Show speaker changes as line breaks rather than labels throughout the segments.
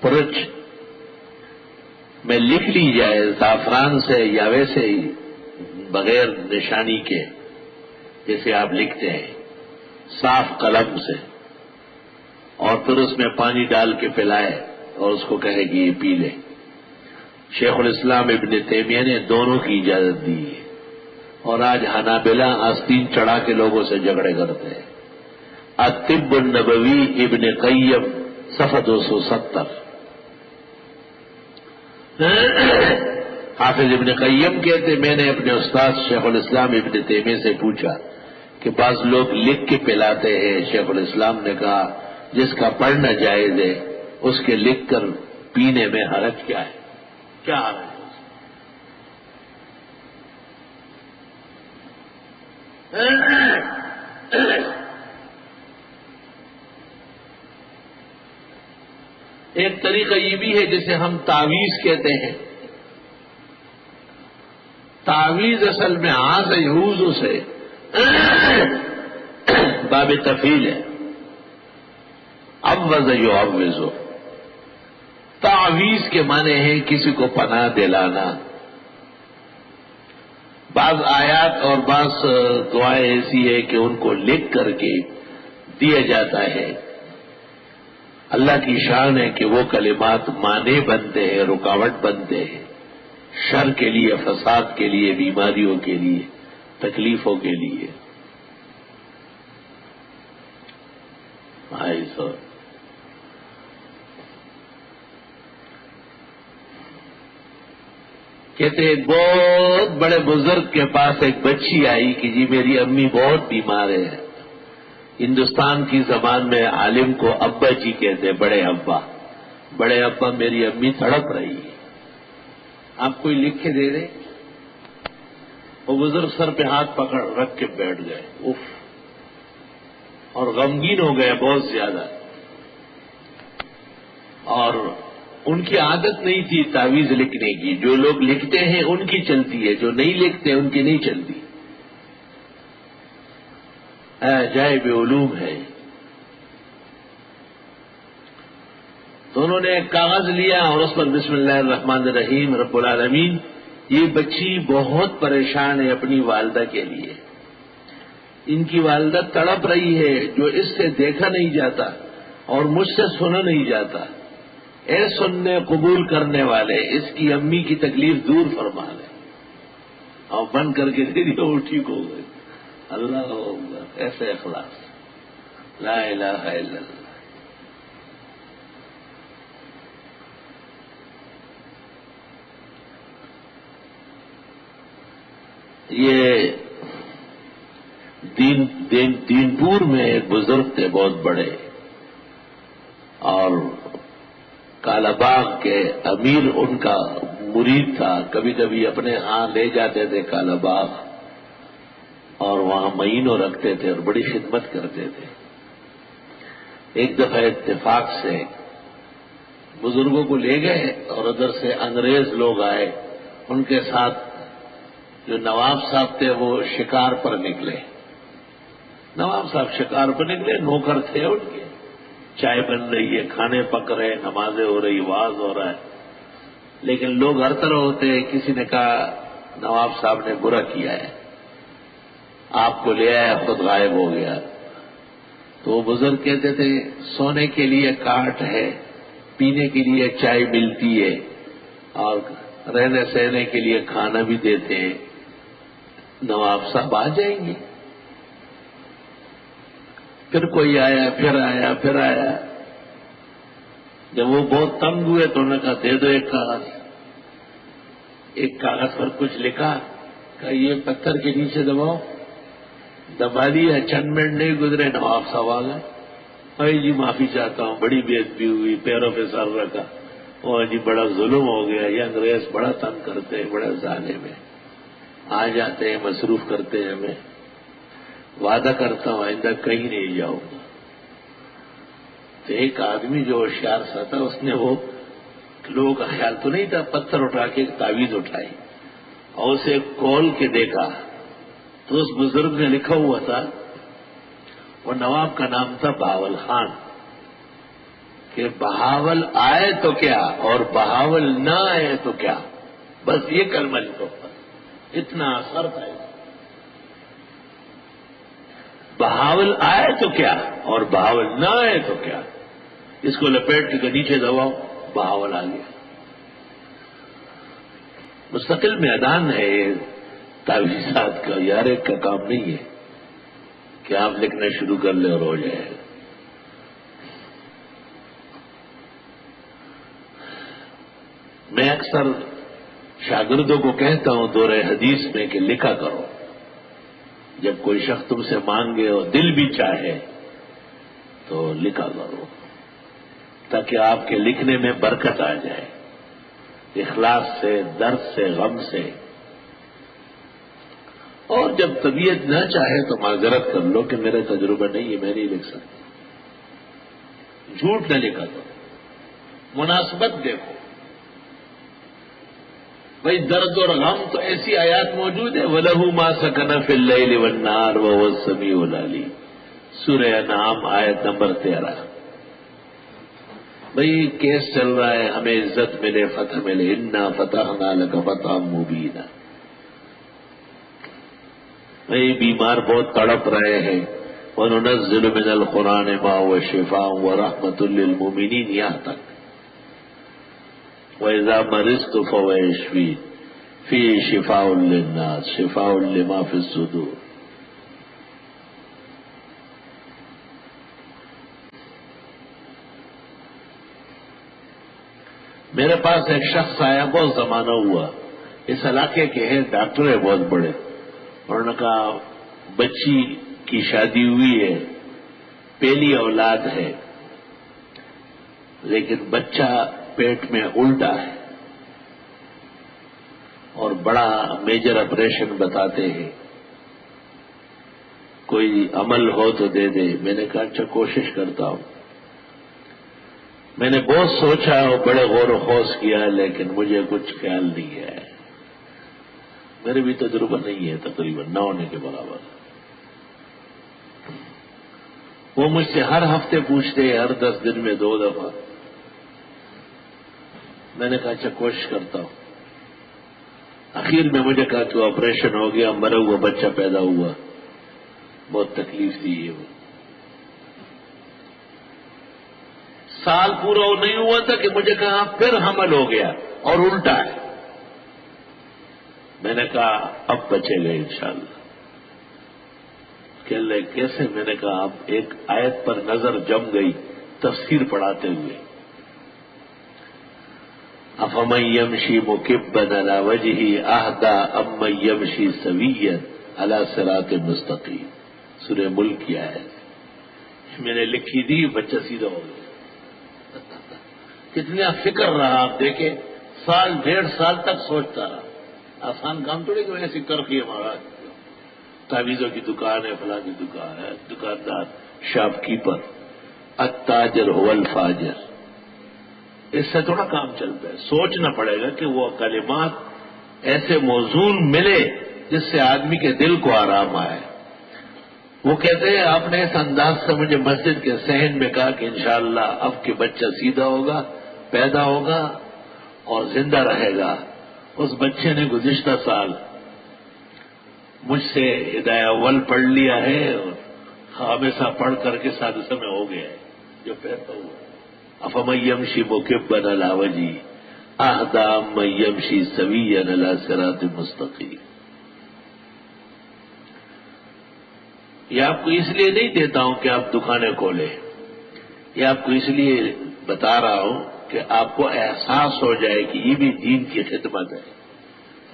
پرچ میں لکھ لی جائے زعفران سے یا ویسے ہی بغیر نشانی کے جیسے آپ لکھتے ہیں صاف قلم سے، اور پھر اس میں پانی ڈال کے پلائے اور اس کو کہے کہ یہ پی لے، شیخ الاسلام ابن تیمیہ نے دونوں کی اجازت دی ہے، اور آج حنابلہ آستین چڑھا کے لوگوں سے جھگڑے کرتے ہیں۔ الطب النبوی ابن قیم صفحہ 270۔ حافظ ابن قیم کہتے میں نے اپنے استاد شیخ الاسلام ابن تیمیہ سے پوچھا کہ بعض لوگ لکھ کے پلاتے ہیں، شیخ الاسلام نے کہا جس کا پڑھنا جائز ہے اس کے لکھ کر پینے میں حرج کیا ہے؟ کیا حرج ہے؟ ایک طریقہ یہ بھی ہے جسے ہم تعویذ کہتے ہیں۔ تعویذ اصل میں آز یعوذ سے باب تفعیل ہے، عوذ یعوذ۔ تعویذ کے معنی ہے کسی کو پناہ دلانا۔ بعض آیات اور بعض دعائیں ایسی ہے کہ ان کو لکھ کر کے دیا جاتا ہے۔ اللہ کی شان ہے کہ وہ کلمات معنی بنتے ہیں، رکاوٹ بنتے ہیں، شر کے لیے، فساد کے لیے، بیماریوں کے لیے، تکلیفوں کے لیے۔ کہتے ایک بہت بڑے بزرگ کے پاس ایک بچی آئی کہ جی میری امی بہت بیمار ہے۔ ہندوستان کی زبان میں عالم کو ابا جی کہتے، بڑے ابا۔ بڑے ابا میری امی تڑپ رہی ہے، آپ کوئی لکھ کے دے دے؟ وہ بزرگ سر پہ ہاتھ پکڑ رکھ کے بیٹھ گئے، اف، اور غمگین ہو گئے بہت زیادہ۔ اور ان کی عادت نہیں تھی تعویذ لکھنے کی، جو لوگ لکھتے ہیں ان کی چلتی ہے، جو نہیں لکھتے ان کی نہیں چلتی۔ عجائب علوم ہے۔ تو انہوں نے ایک کاغذ لیا اور اس پر بسم اللہ الرحمن الرحیم رب العالمین۔ یہ بچی بہت پریشان ہے اپنی والدہ کے لیے، ان کی والدہ تڑپ رہی ہے، جو اس سے دیکھا نہیں جاتا اور مجھ سے سنا نہیں جاتا۔ اے سننے قبول کرنے والے، اس کی امی کی تکلیف دور فرما لے۔ اور بند کر کے دے دیا، وہ ٹھیک ہو گئی۔ اللہ اکبر، ایسے اخلاص، لا الہ الا اللہ۔ یہ دینپور میں ایک بزرگ تھے بہت بڑے، اور کالا باغ کے امیر ان کا مرید تھا، کبھی کبھی اپنے ہاں لے جاتے تھے کالا باغ، اور وہاں مہینوں رکھتے تھے اور بڑی خدمت کرتے تھے۔ ایک دفعہ اتفاق سے بزرگوں کو لے گئے اور ادھر سے انگریز لوگ آئے، ان کے ساتھ جو نواب صاحب تھے وہ شکار پر نکلے۔ نواب صاحب شکار پر نکلے، نوکر تھے ان کے، چائے بن رہی ہے، کھانے پک رہے، نمازیں ہو رہی، واز ہو رہا ہے، لیکن لوگ ہر طرح ہوتے ہیں۔ کسی نے کہا نواب صاحب نے برا کیا ہے، آپ کو لے آیا خود غائب ہو گیا۔ تو وہ بزرگ کہتے تھے سونے کے لیے کاٹ ہے، پینے کے لیے چائے ملتی ہے، اور رہنے سہنے کے لیے کھانا بھی دیتے ہیں، نواب صاحب آ جائیں گے۔ پھر کوئی آیا، پھر آیا، پھر آیا۔ جب وہ بہت تنگ ہوئے تو انہوں نے کہا دے دو ایک کاغذ۔ ایک کاغذ پر کچھ لکھا، کہ یہ پتھر کے نیچے دباؤ۔ دبا دیا، چند منٹ نہیں گزرے نواب صاحب آ گئے۔ بھائی جی معافی چاہتا ہوں، بڑی بے عزتی ہوئی، پیروں پہ سر رکھا، اور جی بڑا ظلم ہو گیا، یہ انگریز بڑا تنگ کرتے ہیں، بڑا ظالم ہے، آ جاتے ہیں، مصروف کرتے ہیں ہمیں، وعدہ کرتا ہوں آئندہ کہیں نہیں جاؤں گا۔ تو ایک آدمی جو ہوشیار سا تھا، اس نے وہ لوگوں کا خیال تو نہیں تھا، پتھر اٹھا کے ایک تعویذ اٹھائی اور اسے کھول کے دیکھا تو اس بزرگ نے لکھا ہوا تھا، وہ نواب کا نام تھا باول خان۔ کہ بہاول آئے تو کیا اور بہاول نہ آئے تو کیا، بس یہ کلمہ لکھو، اتنا اثر تھا۔ بہاول آئے تو کیا اور بہاول نہ آئے تو کیا، اس کو لپیٹ کے نیچے دباؤ، بہاول آ گیا۔ مستقل میدان ہے یہ تعویذات کا، یار ایک کا کام نہیں ہے کہ آپ لکھنا شروع کر لیں اور ہو جائے۔ میں اکثر شاگردوں کو کہتا ہوں دورہ حدیث میں کہ لکھا کرو، جب کوئی شخص تم سے مانگے اور دل بھی چاہے تو لکھا کرو، تاکہ آپ کے لکھنے میں برکت آ جائے، اخلاص سے، درد سے، غم سے۔ اور جب طبیعت نہ چاہے تو معذرت کر لو کہ میرا تجربہ نہیں ہے، میں نہیں لکھ سکتا۔ جھوٹ نہ لکھا کرو، مناسبت دیکھو۔ بھائی درد اور غم تو ایسی آیات موجود ہے، وَلَهُ مَا سَكَنَ فِي اللَّيْلِ وَالنَّهَارِ وَهُوَ السَّمِيعُ الْعَلِيمُ، سورہ انعام آیت نمبر 13۔ بھئی کیس چل رہا ہے، ہمیں عزت ملے، فتح ملے، اِنَّا فَتَحْنَا لَكَ فَتْحًا مُبِينًا۔ بھئی بیمار بہت تڑپ رہے ہیں، وَنُنَزِّلُ مِنَ الْقُرْآنِ مَا هُوَ شِفَاءٌ وَرَحْمَةٌ لِّلْمُؤْمِنِينَ، یہاں تک۔ وَإِذَا مَرِضْتُ فَهُوَ يَشْفِينِ، فِيهِ شِفَاءٌ لِّلنَّاسِ شِفَاءٌ لِّمَا فِي الصُّدُورِ۔ میرے پاس ایک شخص آیا، بہت زمانہ ہوا، اس علاقے کے ہیں، ڈاکٹر ہے بہت بڑے، انہوں نے کہا بچی کی شادی ہوئی ہے، پہلی اولاد ہے، لیکن بچہ پیٹ میں الٹا ہے اور بڑا میجر آپریشن بتاتے ہیں، کوئی عمل ہو تو دے دے۔ میں نے کہا اچھا کوشش کرتا ہوں۔ میں نے بہت سوچا اور بڑے غور و خوض کیا، لیکن مجھے کچھ خیال نہیں ہے، میرے بھی تجربہ نہیں ہے، تقریباً نہ ہونے کے برابر۔ وہ مجھ سے ہر ہفتے پوچھتے ہیں، ہر 10 دن میں 2 دفعہ۔ میں نے کہا اچھا کوشش کرتا ہوں۔ اخیر میں مجھے کہا کہ آپریشن ہو گیا، مرا ہوا بچہ پیدا ہوا، بہت تکلیف دی ہے۔ وہ سال پورا نہیں ہوا تھا کہ مجھے کہا پھر حمل ہو گیا اور الٹا ہے۔ میں نے کہا اب بچے گئے انشاءاللہ۔ کہنے لگے کیسے؟ میں نے کہا اب ایک آیت پر نظر جم گئی تفسیر پڑھاتے ہوئے، أَفَمَن يَمْشِي مُكِبًّا عَلَى وَجْهِهِ أَهْدَىٰ أَمَّن يَمْشِي سَوِيًّا عَلَى صِرَاطٍ مُسْتَقِيمٍ، سورہ ملک کی آیت میں نے لکھی دی، بچہ سیدھا ہو گیا۔ کتنا فکر رہا، آپ دیکھیں، سال 1.5 سال تک سوچتا رہا۔ آسان کام تھوڑی کہ ایسی کرخی ہمارا تعویذوں کی دکان ہے، فلاں کی دکان ہے، دکاندار، شاپ کیپر، التاجر هو الفاجر، اس سے تھوڑا کام چلتا ہے۔ سوچنا پڑے گا کہ وہ کلمات ایسے موزون ملے جس سے آدمی کے دل کو آرام آئے۔ وہ کہتے ہیں آپ نے اس انداز سے مجھے مسجد کے صحن میں کہا کہ انشاءاللہ اب کہ بچہ سیدھا ہوگا، پیدا ہوگا اور زندہ رہے گا۔ اس بچے نے گزشتہ سال مجھ سے ہدایہ اول پڑھ لیا ہے اور خامسہ پڑھ کر کے سادسہ میں ہو گیا ہے، جو پیدا ہوا۔ أَفَمَن يَمْشِي مُكِبًّا عَلَى وَجْهِهِ أَهْدَىٰ أَمَّن يَمْشِي سَوِيًّا عَلَى صِرَاطٍ مُسْتَقِيمٍ۔ یہ آپ کو اس لیے نہیں دیتا ہوں کہ آپ دکانیں کھولیں، یہ آپ کو اس لیے بتا رہا ہوں کہ آپ کو احساس ہو جائے کہ یہ بھی دین کی خدمت ہے۔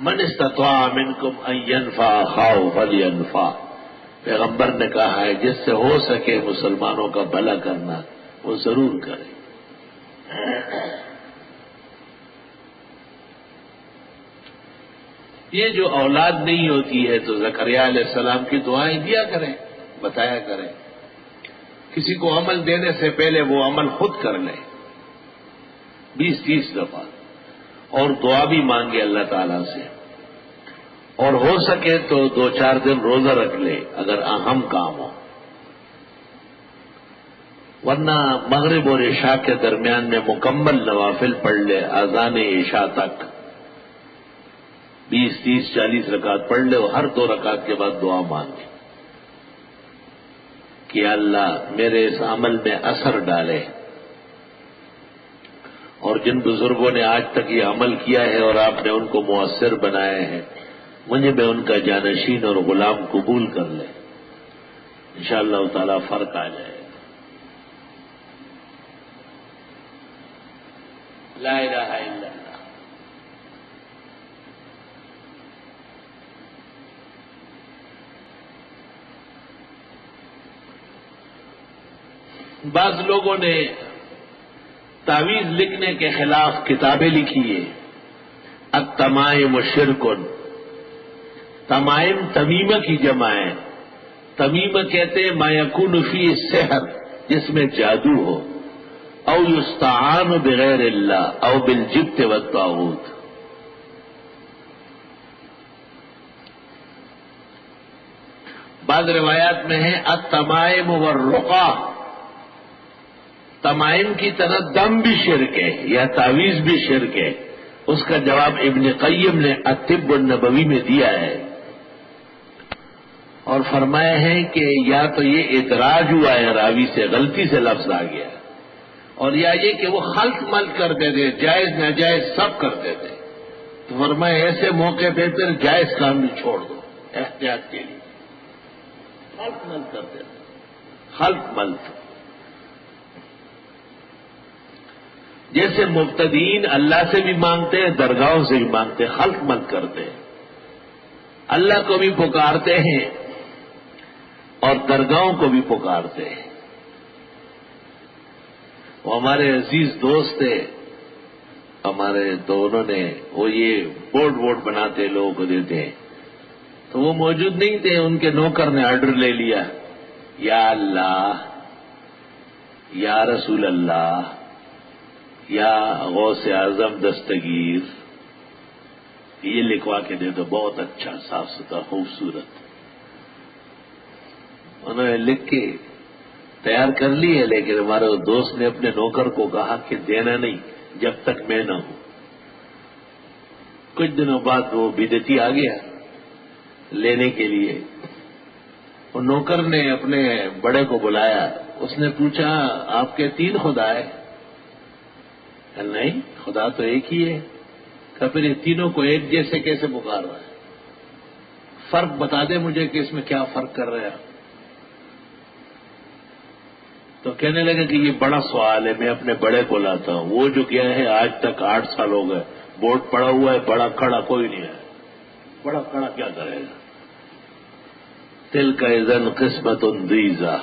من استطاع منکم ان ينفع اخاه فلينفع، پیغمبر نے کہا ہے جس سے ہو سکے مسلمانوں کا بھلا کرنا وہ ضرور کرے۔ یہ جو اولاد نہیں ہوتی ہے تو زکریا علیہ السلام کی دعائیں دیا کریں، بتایا کریں، کسی کو عمل دینے سے پہلے وہ عمل خود کر لیں 20-30 دفعہ، اور دعا بھی مانگے اللہ تعالیٰ سے، اور ہو سکے تو 2-4 دن روزہ رکھ لے اگر اہم کام ہو۔ ورنہ مغرب اور عشاء کے درمیان میں مکمل نوافل پڑھ لے، اذان عشاء تک 20، 30، 40 رکعت پڑھ لے، اور ہر 2 رکعت کے بعد دعا مانگے کہ اللہ میرے اس عمل میں اثر ڈالے، اور جن بزرگوں نے آج تک یہ عمل کیا ہے اور آپ نے ان کو مؤثر بنائے ہیں، مجھے میں ان کا جانشین اور غلام قبول کر لے، انشاءاللہ تعالی فرق آ جائے گا۔ لا الہ الا اللہ۔ بعض لوگوں نے تعویذ لکھنے کے خلاف کتابیں لکھی ہے، التمائم شرکن، تمائم تمیمہ کی جمع ہے، تمیمہ کہتے ہیں ما یکون فی السحر، جس میں جادو ہو، او یستعان بغیر اللہ او بالجبت والطاغوت۔ بعض روایات میں ہے التمائم والرقا، تمائم کی طرح دم بھی شرک ہے یا تعویذ بھی شرک ہے۔ اس کا جواب ابن قیم نے الطب النبوی میں دیا ہے، اور فرمایا ہے کہ یا تو یہ ادراج ہوا ہے راوی سے، غلطی سے لفظ آ گیا، اور یا یہ کہ وہ خلط ملط کرتے تھے، جائز ناجائز سب کرتے تھے، تو فرمایا ایسے موقع پہ پھر جائز کام بھی چھوڑ دو احتیاط کے لیے۔ خلط ملط کرتے تھے، خلط ملط، جیسے مبتدئین اللہ سے بھی مانگتے ہیں، درگاہوں سے بھی مانگتے ہیں، خلط ملط کرتے ہیں، اللہ کو بھی پکارتے ہیں اور درگاہوں کو بھی پکارتے ہیں۔ وہ ہمارے عزیز دوست تھے ہمارے، تو انہوں نے وہ یہ بورڈ بناتے لوگوں کو دیتے ہیں، تو وہ موجود نہیں تھے، ان کے نوکر نے آرڈر لے لیا، یا اللہ، یا رسول اللہ، یا غوث اعظم دستگیر، یہ لکھوا کے دے دو، بہت اچھا، صاف ستھرا، خوبصورت۔ انہوں نے لکھ کے تیار کر لی ہے، لیکن ہمارے دوست نے اپنے نوکر کو کہا کہ دینا نہیں جب تک میں نہ ہوں۔ کچھ دنوں بعد وہ بدعتی آ گیا لینے کے لیے، وہ نوکر نے اپنے بڑے کو بلایا، اس نے پوچھا آپ کے 3 خدا ہے؟ نہیں، خدا تو ایک ہی ہے۔ کہ پھر یہ تینوں کو ایک جیسے کیسے پکار رہا ہے؟ فرق بتا دے مجھے کہ اس میں کیا فرق کر رہے ہیں۔ تو کہنے لگے کہ یہ بڑا سوال ہے، میں اپنے بڑے کو لاتا ہوں، وہ جو کیا ہے آج تک 8 سال ہو گئے، بورڈ پڑا ہوا ہے، بڑا کھڑا کوئی نہیں ہے، بڑا کھڑا کیا کرے گا؟ تلک اذن قسمت ضیزہ۔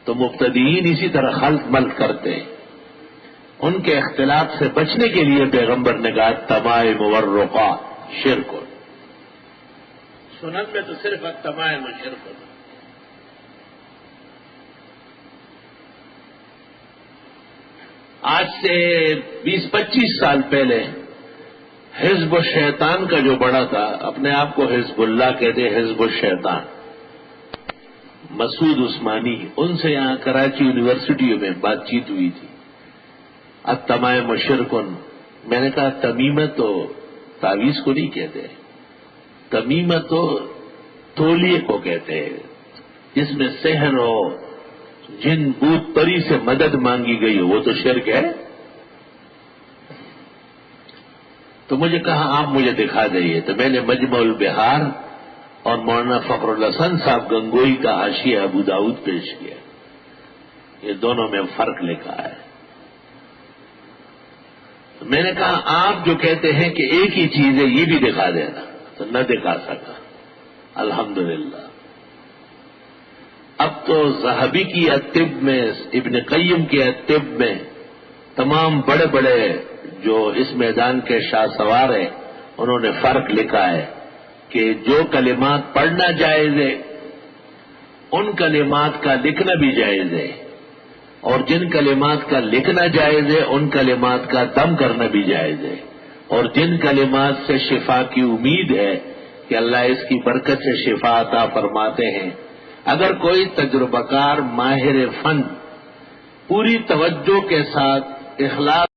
تو مبتدئین اسی طرح خلط ملط کرتے ہیں، ان کے اختلاف سے بچنے کے لیے پیغمبر نے کہا تمائم والرقا شرک۔ سنن میں تو صرف تمائم و شرک۔ آج سے 20-25 سال پہلے حزب الشیطان کا جو بڑا تھا، اپنے آپ کو حزب اللہ کہتے، حزب الشیطان، مسعود عثمانی، ان سے یہاں کراچی یونیورسٹی میں بات چیت ہوئی تھی۔ التمائم شرکن، میں نے کہا تمیمت تو تعویذ کو نہیں کہتے، تمیمت تو تولیے کو کہتے ہیں، جس میں سحر ہو، جن بوت پری سے مدد مانگی گئی ہو، وہ تو شرک ہے۔ تو مجھے کہا آپ مجھے دکھا دئیے، تو میں نے مجمع البحار اور مولانا فخر الحسن صاحب گنگوئی کا حاشیہ ابو داؤد پیش کیا، یہ دونوں میں فرق لکھا ہے۔ میں نے کہا آپ جو کہتے ہیں کہ ایک ہی چیز ہے یہ بھی دکھا دینا، تو نہ دکھا سکا، الحمدللہ۔ اب تو ذہبی کی الطب میں، ابن قیم کی الطب میں، تمام بڑے بڑے جو اس میدان کے شاہ سوار ہیں، انہوں نے فرق لکھا ہے کہ جو کلمات پڑھنا جائز ہے ان کلمات کا لکھنا بھی جائز ہے، اور جن کلمات کا لکھنا جائز ہے ان کلمات کا دم کرنا بھی جائز ہے، اور جن کلمات سے شفا کی امید ہے کہ اللہ اس کی برکت سے شفا عطا فرماتے ہیں، اگر کوئی تجربہ کار ماہر فن پوری توجہ کے ساتھ اخلاص